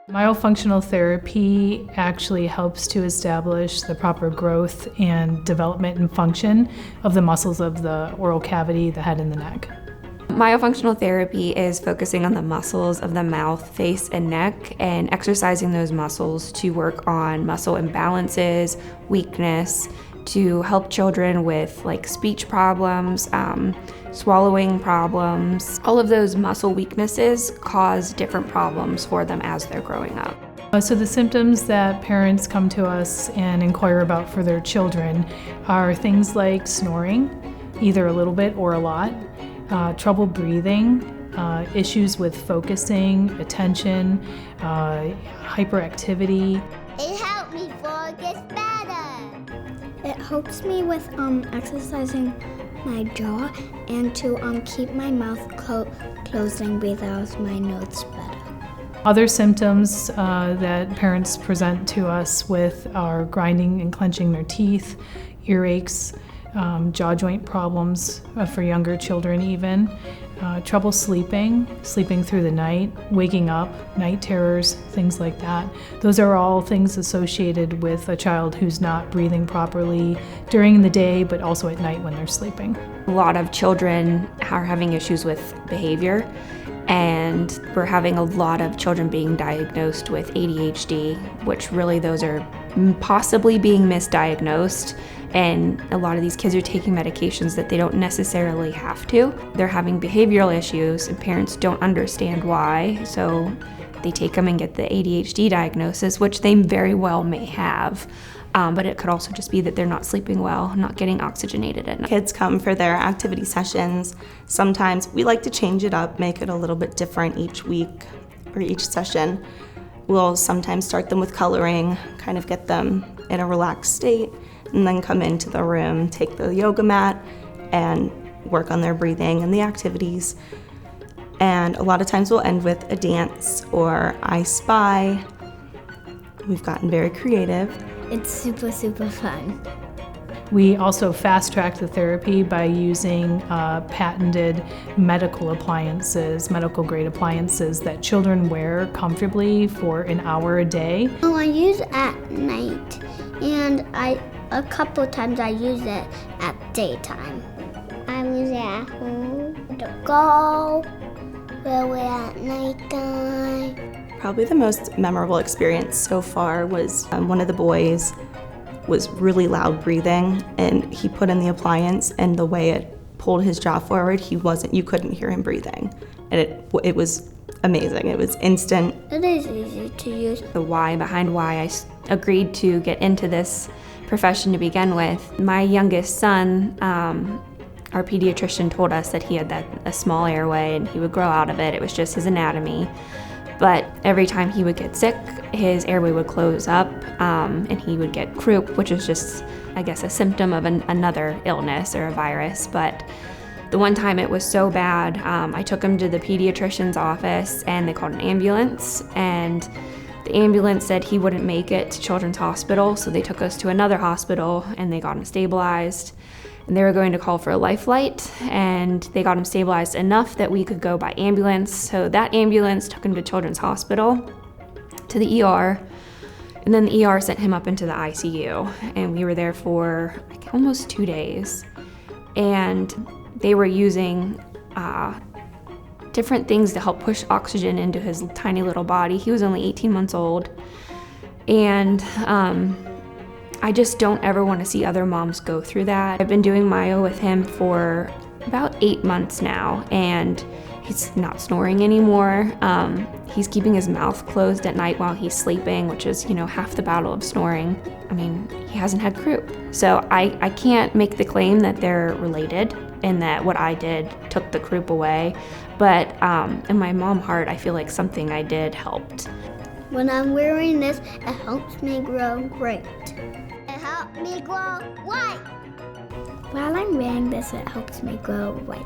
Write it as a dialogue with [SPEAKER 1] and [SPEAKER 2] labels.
[SPEAKER 1] Myofunctional therapy actually helps to establish the proper growth and development and function of the muscles of the oral cavity, the head, and the neck.
[SPEAKER 2] Myofunctional therapy is focusing on the muscles of the mouth, face, and neck and exercising those muscles to work on muscle imbalances, weakness, to help children with speech problems, swallowing problems. All of those muscle weaknesses cause different problems for them as they're growing up.
[SPEAKER 1] So the symptoms that parents come to us and inquire about for their children are things like snoring, either a little bit or a lot, trouble breathing, issues with focusing, attention, hyperactivity.
[SPEAKER 3] It helped me focus better. It helps me with exercising my jaw and to keep my mouth closed and breathe out my nose better.
[SPEAKER 1] Other symptoms that parents present to us with are grinding and clenching their teeth, earaches, jaw joint problems for younger children even, trouble sleeping through the night, waking up, night terrors, things like that. Those are all things associated with a child who's not breathing properly during the day, but also at night when they're sleeping.
[SPEAKER 2] A lot of children are having issues with behavior, and we're having a lot of children being diagnosed with ADHD, which really those are possibly being misdiagnosed. And a lot of these kids are taking medications that they don't necessarily have to. They're having behavioral issues and parents don't understand why, so they take them and get the ADHD diagnosis, which they very well may have. But it could also just be that they're not sleeping well, not getting oxygenated at night.
[SPEAKER 4] Kids come for their activity sessions. Sometimes we like to change it up, make it a little bit different each week or each session. We'll sometimes start them with coloring, kind of get them in a relaxed state, and then come into the room, take the yoga mat, and work on their breathing and the activities. And a lot of times we'll end with a dance or I Spy. We've gotten very creative.
[SPEAKER 3] It's super, super fun.
[SPEAKER 1] We also fast-track the therapy by using patented medical appliances, medical-grade appliances that children wear comfortably for an hour a day.
[SPEAKER 3] Oh, I use it at night, and a couple times I use it at daytime. I use it at home, to go, where we're at nighttime.
[SPEAKER 4] Probably the most memorable experience so far was one of the boys was really loud breathing, and he put in the appliance, and the way it pulled his jaw forward, you couldn't hear him breathing. And it was amazing. It was instant.
[SPEAKER 3] It is easy to use.
[SPEAKER 2] The why behind why I agreed to get into this profession to begin with. My youngest son, our pediatrician told us that he had a small airway and he would grow out of it. It was just his anatomy. But every time he would get sick, his airway would close up and he would get croup, which is just, I guess, a symptom of another illness or a virus. But the one time it was so bad, I took him to the pediatrician's office and they called an ambulance, and the ambulance said he wouldn't make it to Children's Hospital, so they took us to another hospital and they got him stabilized. And they were going to call for a life flight, and they got him stabilized enough that we could go by ambulance. So that ambulance took him to Children's Hospital, to the ER, and then the ER sent him up into the ICU. And we were there for almost 2 days. And they were using different things to help push oxygen into his tiny little body. He was only 18 months old. And I just don't ever want to see other moms go through that. I've been doing myo with him for about 8 months now, and he's not snoring anymore. He's keeping his mouth closed at night while he's sleeping, which is, half the battle of snoring. I mean, he hasn't had croup. So I can't make the claim that they're related and that what I did took the croup away. But in my mom heart, I feel like something I did helped.
[SPEAKER 3] When I'm wearing this, it helps me grow great. It helped me grow white. While I'm wearing this, it helps me grow white.